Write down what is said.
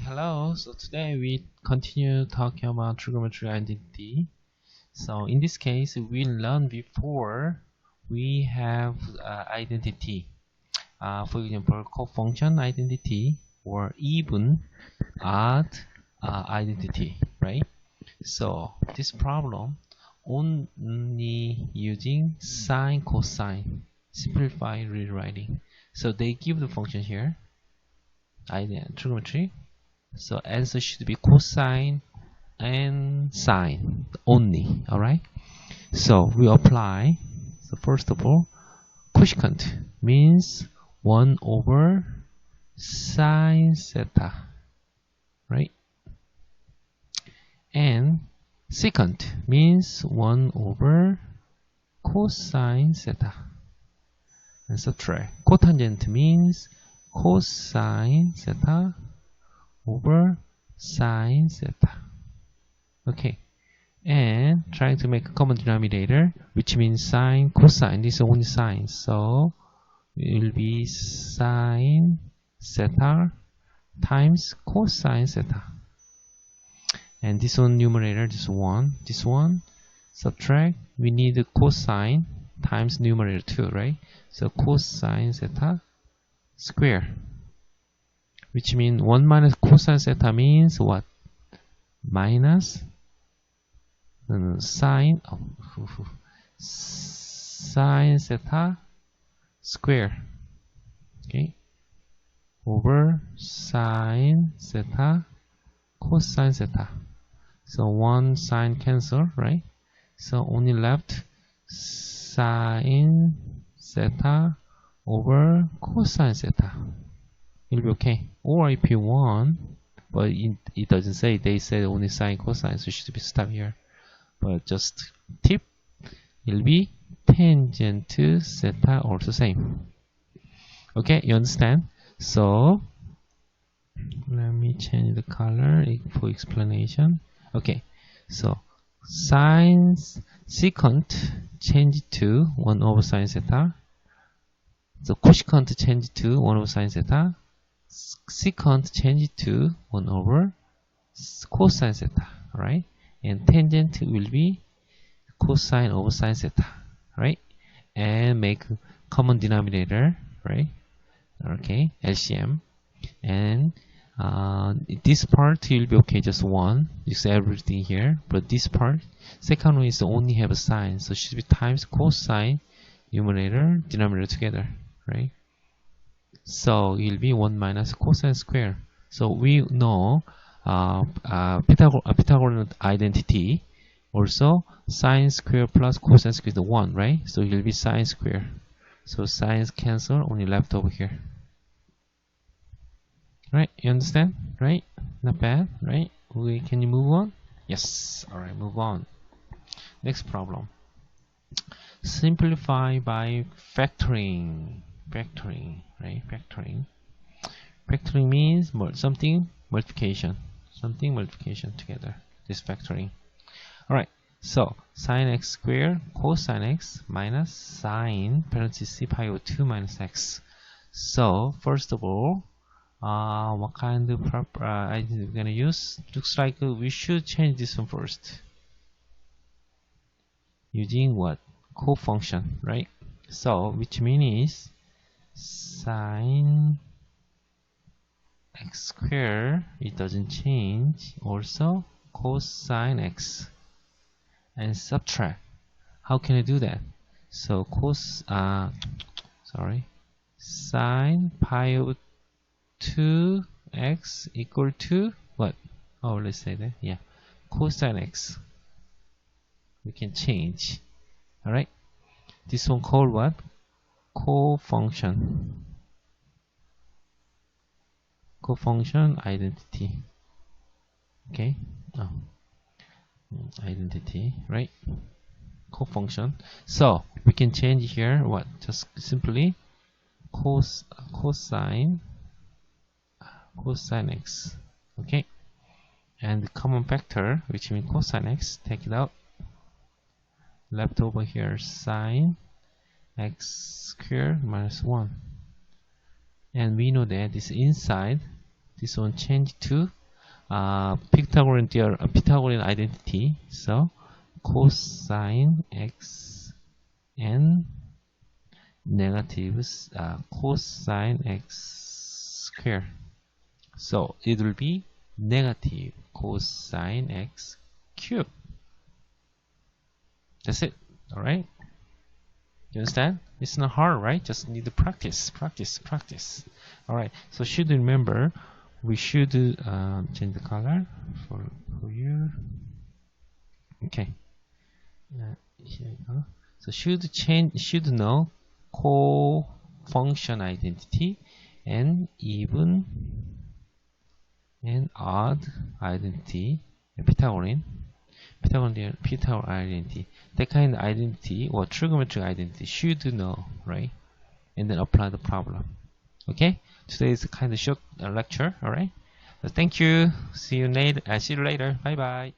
Hello. So today we continue talking about trigonometric identity. So in this case, we learned before we have identity. For example, co-function identity or even odd identity, right? So this problem only using sine, cosine, simplify rewriting. So they give the function here, trigonometry. So answer should be cosine and sine only. Alright. So we apply. So first of all, cosecant means 1 over sine theta. Right? And secant means 1 over cosine theta. And subtract. Cotangent means cosine theta over sine theta. Okay, and trying to make a common denominator, which means sine, cosine. This is only sine, so it will be sine theta times cosine theta. And this one numerator, this one subtract. We need the cosine times numerator 2, right? So cosine theta square, which means 1 minus cosine theta means what? Minus sine theta square, okay, over sine theta cosine theta. So one sine cancel, right? So only left sine theta over cosine theta. It'll be okay. Or if you want, but it doesn't say, they said only sine, cosine, so it should be stop here. But just tip, it'll be tangent to theta also same. Okay, you understand? So let me change the color for explanation. Okay, so secant change to 1 over sine theta. So cosecant change to 1 over sine theta. Secant change to 1 over cosine theta, right? And tangent will be cosine over sine theta, right? And make common denominator, right? Okay, LCM. And this part will be okay, just 1. You see everything here. But this part, second one is only have a sine, so it should be times cosine, numerator, denominator together, right? So it will be 1 minus cosine square. So we know Pythagorean identity. Also, sine square plus cosine square is 1, right? So it will be sine square. So sines cancel, only left over here. Right? You understand? Right? Not bad, right? Can you move on? Yes. Alright, move on. Next problem. Simplify by factoring. Factoring, right? Factoring means something multiplication together. This factoring. Alright, so sine x squared cosine x minus sine parenthesis pi over 2 minus x. So first of all, what kind of identity we're gonna use? Looks like we should change this one first using what? Co-function, right? So which means sine x squared, it doesn't change. Also cosine x, and subtract. How can I do that? So sine pi over 2x equal to what? Oh, let's say that, yeah, cosine x. We can change. Alright, this one called what? Co-function identity. Okay, identity, right? Co-function. So we can change here what? Just simply cosine x. Okay, and the common factor, which means cosine x, take it out. Left over here sine x squared minus 1. And we know that this inside, this one changed to Pythagorean identity. So cosine x and negative cosine x square. So it will be negative cosine x cube. That's it. All right. You understand? It's not hard, right? Just need to practice. All right. So should remember, we should change the color for you. Okay. Here you go. So should know co-function identity and even and odd identity, Pythagorean identity. That kind of identity or trigonometric identity should know, right? And then apply the problem. Okay. Today is a kind of short lecture. All right. So thank you. See you later. Bye bye.